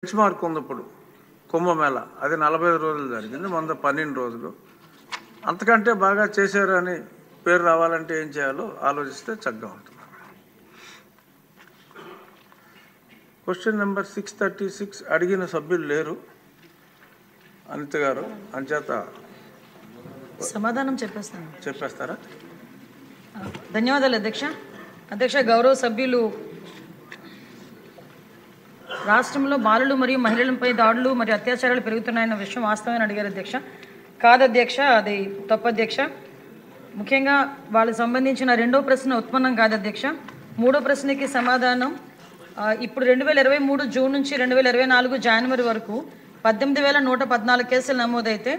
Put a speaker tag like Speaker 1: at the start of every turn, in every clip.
Speaker 1: Bench mark ఉంది. ఇప్పుడు కుంభమేళ అది 45 రోజులు జరిగింది, మొన్న 12 రోజులు. అంతకంటే బాగా చేశారు అని పేరు రావాలంటే ఏం చేయాలో ఆలోచిస్తే చక్కగా ఉంటుంది. క్వశ్చన్ నెంబర్ 636 అడిగిన సభ్యులు లేరు అనిత గారు, అంచేత
Speaker 2: సమాధానం
Speaker 1: చెప్పేస్తారా?
Speaker 2: ధన్యవాదాలు అధ్యక్ష. అధ్యక్ష, గౌరవ సభ్యులు రాష్ట్రంలో బాలులు మరియు మహిళలపై దాడులు మరియు అత్యాచారాలు పెరుగుతున్నాయన్న విషయం వాస్తవమని అడిగారు అధ్యక్ష. కాదు అధ్యక్ష, అది తప్పు అధ్యక్ష. ముఖ్యంగా వాళ్ళకి సంబంధించిన రెండో ప్రశ్న ఉత్పన్నం కాదు అధ్యక్ష. మూడో ప్రశ్నకి సమాధానం ఇప్పుడు 2023 జూన్ నుంచి 2024 జనవరి వరకు 18,114 కేసులు నమోదైతే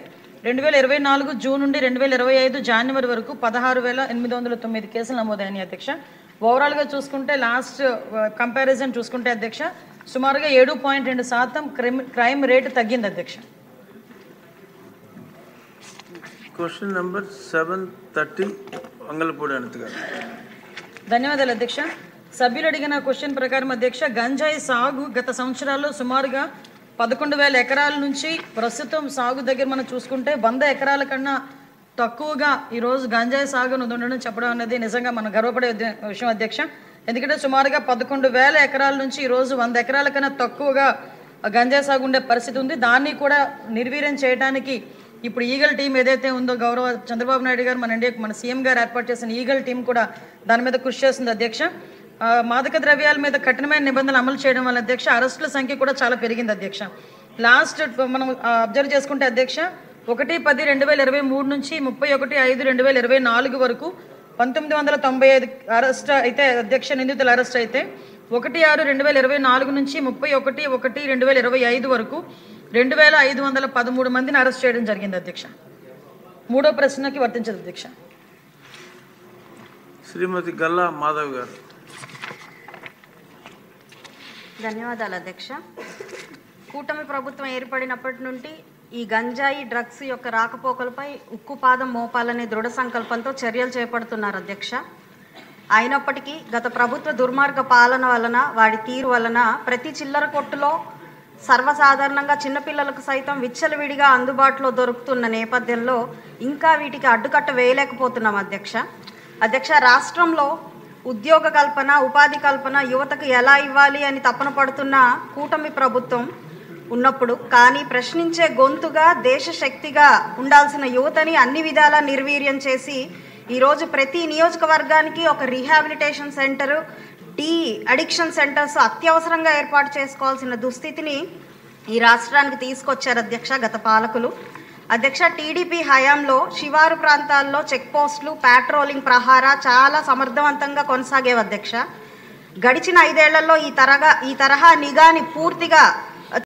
Speaker 2: 2024 జూన్ నుండి 2025 జనవరి వరకు 16,809 కేసులు నమోదైనాయి అధ్యక్ష. ఓవరాల్గా చూసుకుంటే లాస్ట్ కంపారిజన్ చూసుకుంటే అధ్యక్ష సుమారుగా 7.2% క్రైమ్ రేటు తగ్గింది అధ్యక్ష.
Speaker 1: క్వశ్చన్ నెంబర్ 730 వంగలపూడి అనిత గారు.
Speaker 2: ధన్యవాదాలు అధ్యక్ష. సభ్యులు అడిగిన క్వశ్చన్ ప్రకారం అధ్యక్ష, గంజాయి సాగు గత సంవత్సరాల్లో సుమారుగా 11,000 ఎకరాల నుంచి ప్రస్తుతం సాగు దగ్గర మనం చూసుకుంటే 100 ఎకరాల కన్నా తక్కువగా ఈరోజు గంజాయి సాగు ఉండడం చెప్పడం అనేది నిజంగా మనం గర్వపడే విషయం అధ్యక్ష. ఎందుకంటే సుమారుగా 11,000 ఎకరాల నుంచి ఈరోజు 100 ఎకరాల కన్నా తక్కువగా గంజాయి సాగు ఉండే పరిస్థితి ఉంది. దాన్ని కూడా నిర్వీర్యం చేయడానికి ఇప్పుడు ఈగల్ టీం ఏదైతే ఉందో గౌరవ చంద్రబాబు నాయుడు గారు మన సీఎం గారు ఏర్పాటు చేసిన ఈగల్ టీం కూడా దాని మీద కృషి చేస్తుంది అధ్యక్ష. మాదక ద్రవ్యాల మీద కఠినమైన నిబంధనలు అమలు చేయడం వల్ల అధ్యక్ష అరెస్టుల సంఖ్య కూడా చాలా పెరిగింది అధ్యక్ష. లాస్ట్ మనం అబ్జర్వ్ చేసుకుంటే అధ్యక్ష 1/10/2023 నుంచి 31/5/2024 వరకు 1995 అరెస్ట్ అయితే అధ్యక్ష నిందితులు అరెస్ట్ అయితే 1/6/2024 నుంచి 31/1/2025 వరకు 2,513 మందిని అరెస్ట్ చేయడం జరిగింది అధ్యక్ష. మూడో ప్రశ్నకి వర్తించదు అధ్యక్ష.
Speaker 1: శ్రీమతి గల్లా మాధవ్ గారు.
Speaker 3: ధన్యవాదాలు అధ్యక్ష. కూటమి ప్రభుత్వం ఏర్పడినప్పటి నుండి ఈ గంజాయి డ్రగ్స్ యొక్క రాకపోకలపై ఉక్కుపాదం మోపాలనే దృఢ సంకల్పంతో చర్యలు చేపడుతున్నారు అధ్యక్ష. అయినప్పటికీ గత ప్రభుత్వ దుర్మార్గ పాలన వలన, వాడి తీరు వలన ప్రతి చిల్లర కొట్టులో సర్వసాధారణంగా చిన్నపిల్లలకు సైతం విచ్చలవిడిగా అందుబాటులో దొరుకుతున్న నేపథ్యంలో ఇంకా వీటికి అడ్డుకట్ట వేయలేకపోతున్నాం అధ్యక్ష. రాష్ట్రంలో ఉద్యోగ కల్పన, ఉపాధి కల్పన యువతకు ఎలా ఇవ్వాలి అని తపన పడుతున్న కూటమి ప్రభుత్వం ఉన్నప్పుడు కానీ ప్రశ్నించే గొంతుగా, దేశ శక్తిగా ఉండాల్సిన యువతని అన్ని విధాలా నిర్వీర్యం చేసి ఈరోజు ప్రతి నియోజకవర్గానికి ఒక రీహాబిలిటేషన్ సెంటరు, అడిక్షన్ సెంటర్స్ అత్యవసరంగా ఏర్పాటు చేసుకోవాల్సిన దుస్థితిని ఈ రాష్ట్రానికి తీసుకొచ్చారు అధ్యక్ష గత పాలకులు. అధ్యక్ష, టీడీపీ హయాంలో శివారు ప్రాంతాల్లో చెక్ పోస్టులు, పాట్రోలింగ్ ప్రహారా చాలా సమర్థవంతంగా కొనసాగేవి అధ్యక్ష. గడిచిన 5 ఏళ్లలో ఈ తరహా నిఘాని పూర్తిగా